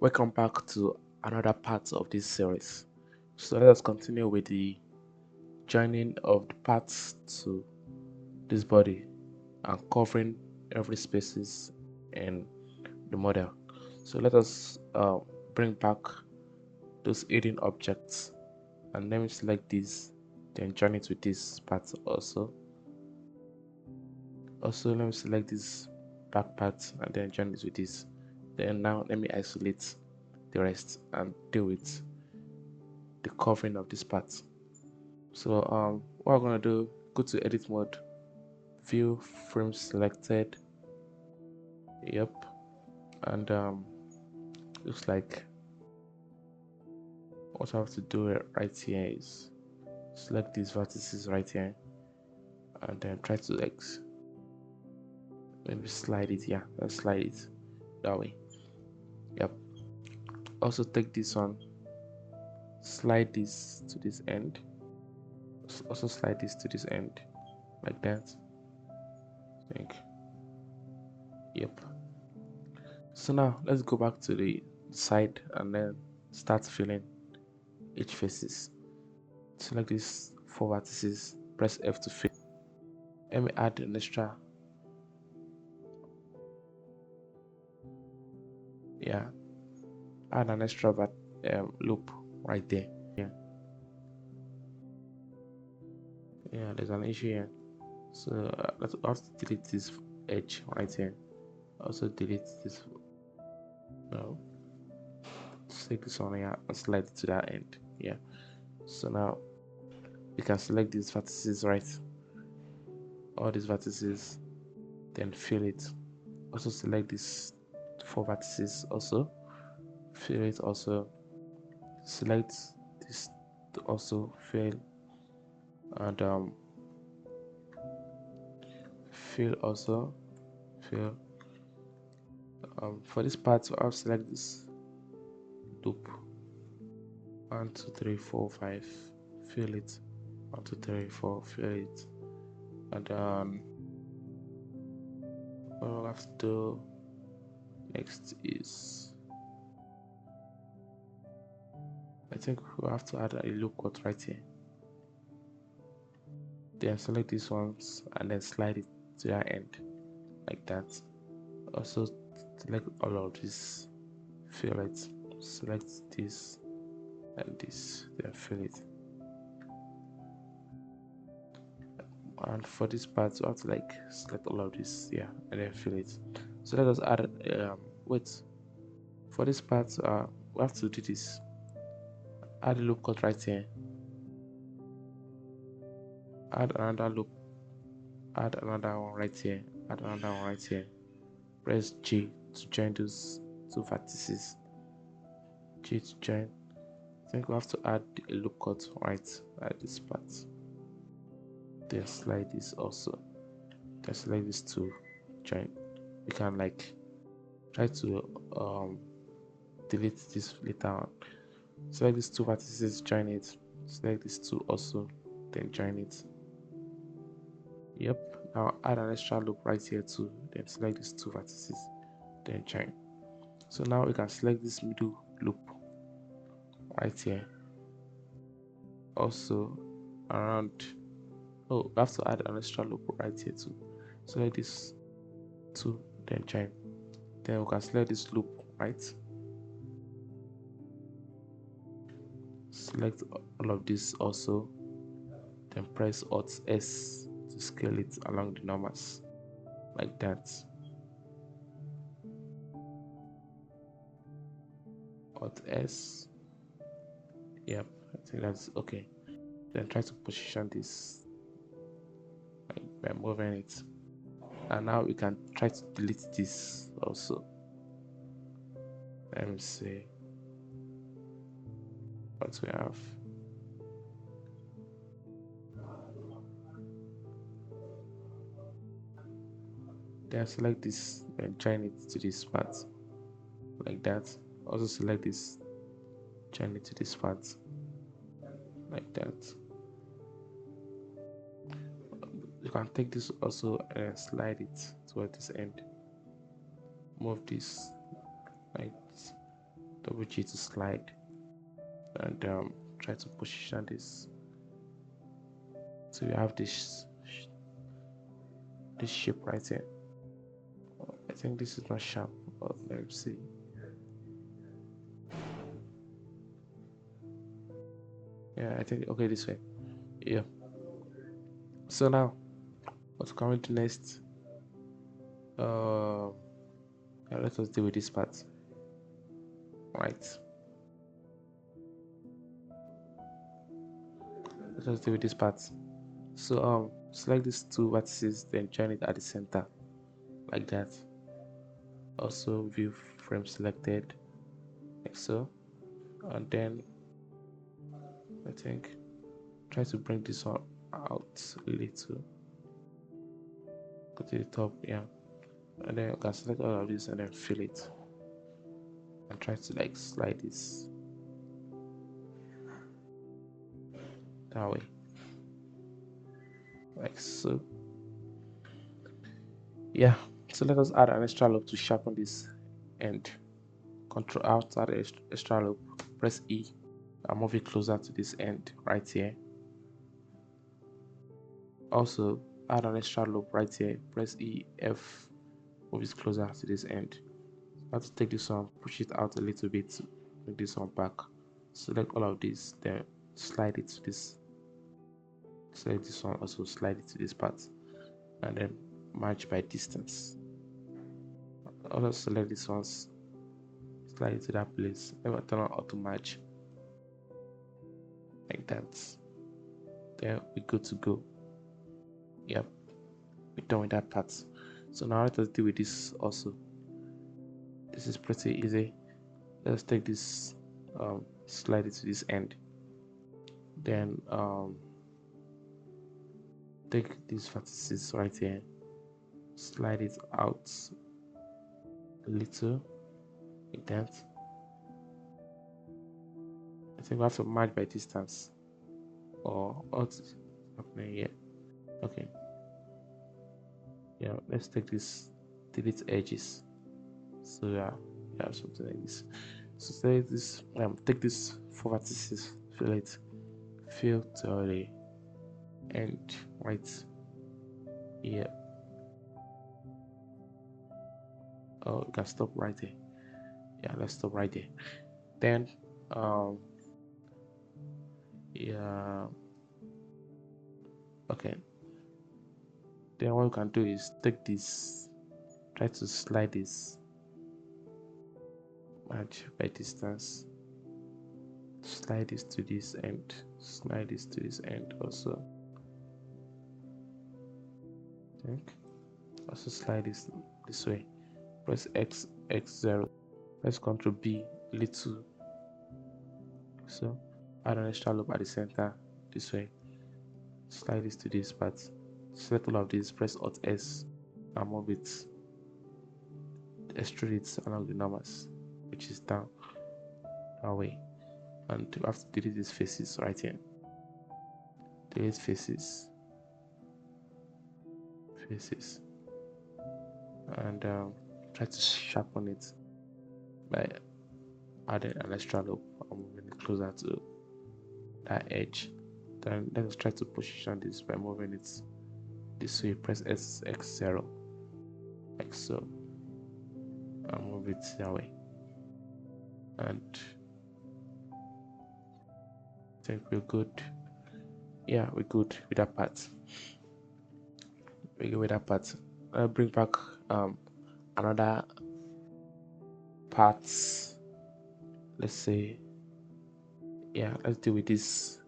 Welcome back to another part of this series. So let us continue with the joining of the parts to this body and covering every species in the model. So let us bring back those hidden objects, and let me select this, then join it with this part also. Also, let me select this back part and then join it with this. Then now let me isolate the rest and deal with the covering of this part. So what I'm gonna do, go to edit mode, view frame selected. Yep. And looks like what I have to do right here is select these vertices right here and then try to maybe slide it. Yeah, let's slide it that way. Yep. Also take this one, slide this to this end, also slide this to this end like that. I think. Yep. So now let's go back to the side and then start filling each faces. Select these 4 vertices, press F to fill. Let me add an extra, add an extra loop right there. Yeah, there's an issue here. So let's also delete this edge right here. Also delete this. No, take this one here and slide it to that end. Yeah. So now you can select these vertices, right? All these vertices, then fill it. Also select these 4 vertices. Also fill it. Also select this to also fill, and fill also fill. For this part, I'll select this loop. 1 2 3 4 5, fill it. 1 2 3 4, fill it. And what I'll have to do next is, I think we'll have to add a loop cut right here. Then select these ones and then slide it to the end like that. Also select all of this, fill it. Select this and this, then fill it. And for this part, you have to select all of this, yeah, and then fill it. So let us add wait, for this part we have to do this, add a loop cut right here, add another loop, add another one right here, add another one right here. Press G to join those 2 vertices. G to join. I think we have to add a loop cut right at this part. Then slide this also. Then select this to join. You can try to delete this later on. Select these 2 vertices, join it. Select these 2 also, then join it. Yep. Now add an extra loop right here too. Then select these 2 vertices, then join. So now we can select this middle loop right here. Also around, we have to add an extra loop right here too. Select this 2, then join. Then we can select this loop, right? Select all of this also, then press Alt S to scale it along the numbers like that. Alt S. Yep, I think that's okay. Then try to position this by moving it. And now we can try to delete this also. Let me see what we have. Then select this and join it to this part like that. Also select this, join it to this part like that. You can take this also and slide it toward this end. Move this like this. WG to slide, and try to position this. So you have this shape right here. I think this is not sharp, but let's see. Yeah, I think okay this way. Yeah. So now what's coming to next? Yeah, let us deal with this part. Right. Let us deal with this part. So select these two vertices, then join it at the center, like that. Also view frame selected, like so, and then I think try to bring this one out a little. Go to the top, yeah, and then you can select all of this and then fill it, and try to like slide this that way, like so. Yeah, so let us add an extra loop to sharpen this end. Control Alt, add an extra loop, press E, and move it closer to this end right here. Also add an extra loop right here, press E, F, move it closer to this end. I have to take this one, push it out a little bit, bring this one back. Select all of this, then slide it to this. Select this one, also slide it to this part, and then match by distance. Also select this one, slide it to that place. Never turn on auto match, like that. Then we're good to go. Yep, we're done with that part. So now let us deal with this also. This is pretty easy. Let's take this, slide it to this end, then take these vertices right here, slide it out a little, like that. I think we have to match by distance, or what's happening here? Okay, yeah, let's take this, delete edges. So yeah, we have something like this. So say this, take this 4 vertices, fill it, fill to the end right here. Oh, you can stop right there. Yeah, let's stop right there. Then yeah, okay, then what you can do is take this, try to slide this, match by distance, slide this to this end, slide this to this end also. I think also slide this way, press X0, press Ctrl B little, so add an extra loop at the center this way, slide this to this part, select all of this, press Alt S and move it, extrude it along the numbers, which is down that way. And you have to delete these faces right here, delete faces, and try to sharpen it by adding an extra loop and moving it closer to that edge. Then let's try to position this by moving it this way, press X0, like so, and move it that way. And I think we're good. Yeah, we're good with that part. We're good with that part. I'll bring back another part. Let's say, yeah, let's deal with this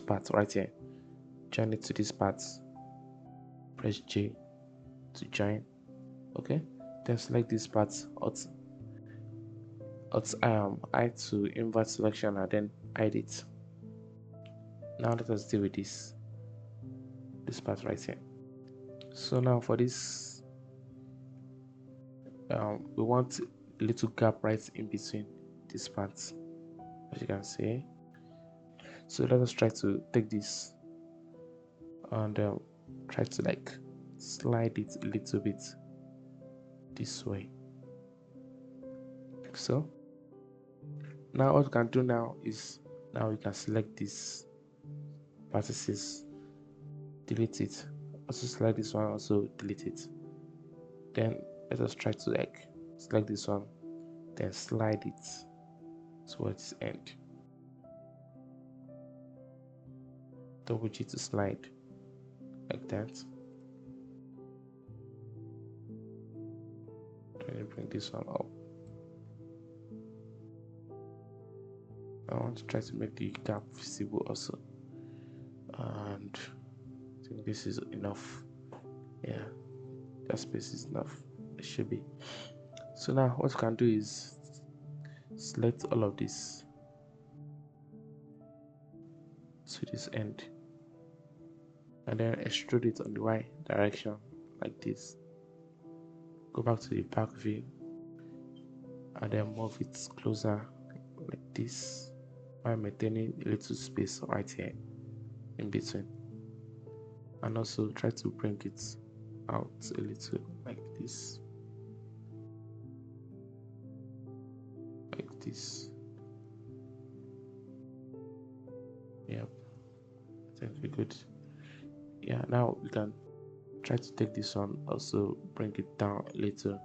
part right here. Join it to this part, press J to join. Okay, then select this part, I to invert selection and then hide it. Now let us deal with this part right here. So now for this, we want a little gap right in between these parts, as you can see. So let us try to take this and try to like slide it a little bit this way, like so. Now what we can do now is, now we can select this vertices, delete it, also select this one, also delete it. Then let us try to like select this one, then slide it towards the end. Double G to slide like that. Then bring this one up. I want to try to make the gap visible also, and I think this is enough. Yeah, that space is enough. It should be. So now what we can do is select all of this to this end, and then extrude it on the Y direction like this. Go back to the back view and then move it closer like this, while maintaining a little space right here in between, and also try to bring it out a little like this, like this. Yep, I think we're good. Yeah, now we can try to take this one, also bring it down a little,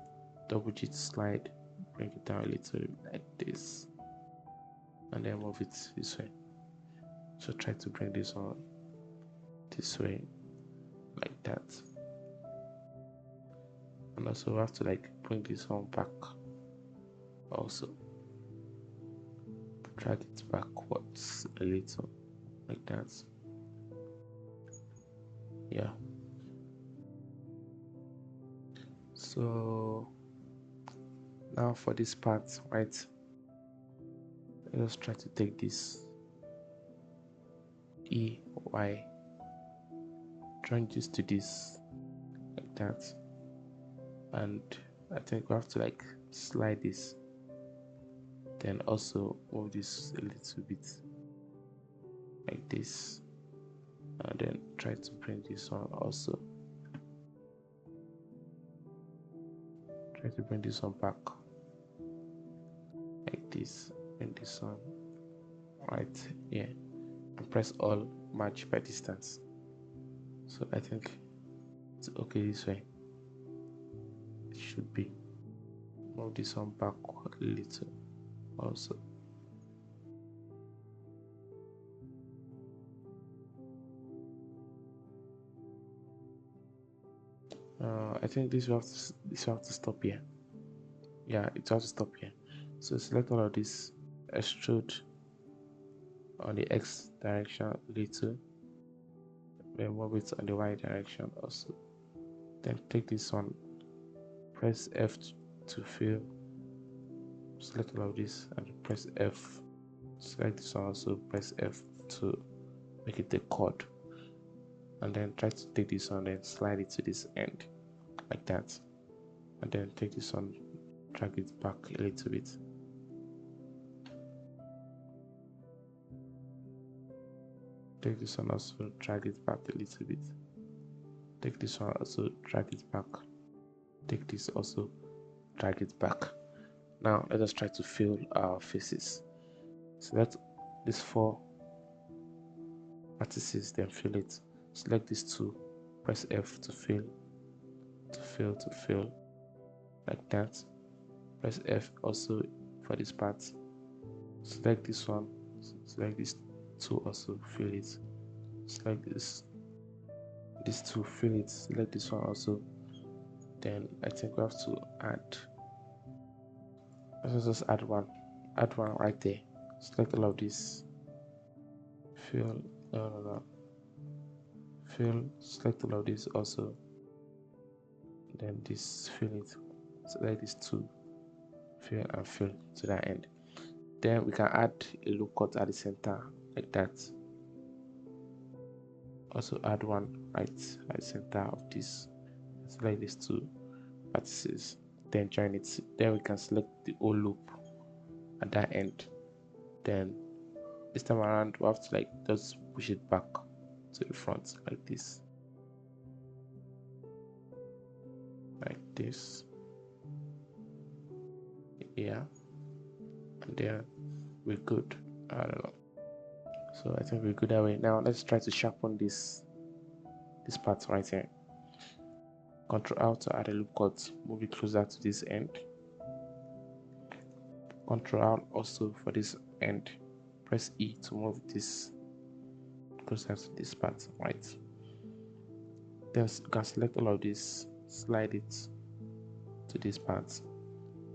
double G to slide, bring it down a little like this, and then move it this way. So try to bring this one this way like that, and also we have to like bring this one back, also drag it backwards a little like that. Yeah, so now for this part, right, let's try to take this EY, join this to this like that, and I think we have to like slide this, then also move this a little bit like this, and then try to bring this one also, try to bring this one back like this, and this one right here, and press all match by distance. So I think it's okay this way. It should be. Move this one back a little also. I think this will have to stop here. Yeah, it has to stop here. So select all of this, extrude on the X direction little, then move it on the Y direction also. Then take this one, press F to fill, select all of this and press F. Select this one also, press F to make it a chord, and then try to take this one and slide it to this end like that, and then take this one, drag it back a little bit. Take this one also, drag it back a little bit. Take this one also, drag it back. Take this also, drag it back. Now let us try to fill our faces. Select these 4 vertices, then fill it. Select these 2, press F to fill, to fill like that. Press F also for this part. Select this one, select these 2 also, fill it. Select these 2, fill it. Select this one also. Then I think we have to add, let's just add one right there. Select all of this, fill, no, fill, select all of this also, then this, fill it. Select these 2, fill and fill to that end. Then we can add a loop cut at the center like that. Also add one right at the center of this. Select these 2 vertices, then join it. Then we can select the whole loop at that end. Then this time around we have to like just push it back to the front like this, yeah, and then we're good. I don't know. So I think we're good that way. Now let's try to sharpen this part right here. Control Alt to add a loop cut, move it closer to this end. Control Alt also for this end. Press E to move this closer to this part, right? Then you can select all of this, slide it to this part.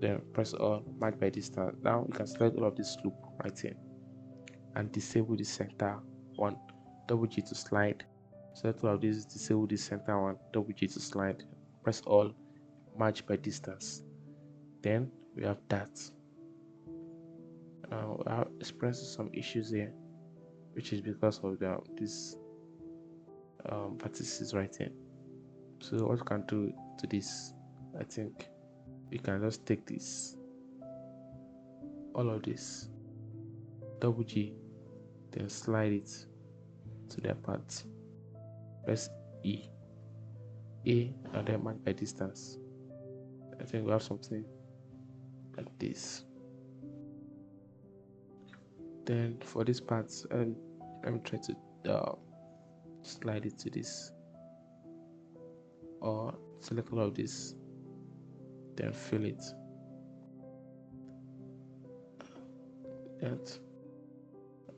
Then press all, match by distance. Now you can select all of this loop right here and disable the center one. Double G to slide. Select all of this, disable the center one. Double G to slide. Press all, match by distance. Then we have that. We are experiencing some issues here, which is because of this vertices right here. So what you can do to this, I think you can just take this, all of this, double G, then slide it to that part. Press E, A, and then match by distance. I think we have something like this. Then for this part, let me try to slide it to this, or select all of this, then fill it. That,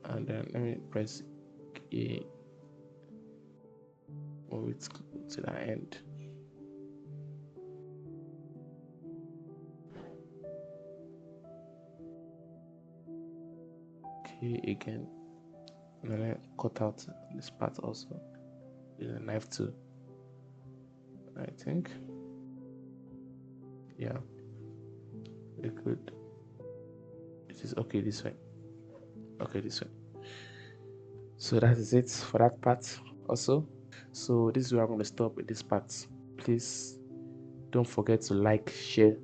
and then let me press A, move it to the end. Okay, again, and then I cut out this part also with a knife tool. I think, yeah, we could. It is okay this way. Okay, this way. So that is it for that part also. So this is where I'm going to stop with this part. Please don't forget to like, share,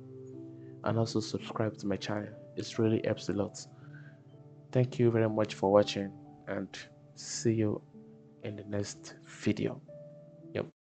and also subscribe to my channel. It really helps a lot. Thank you very much for watching, and see you in the next video. Yep.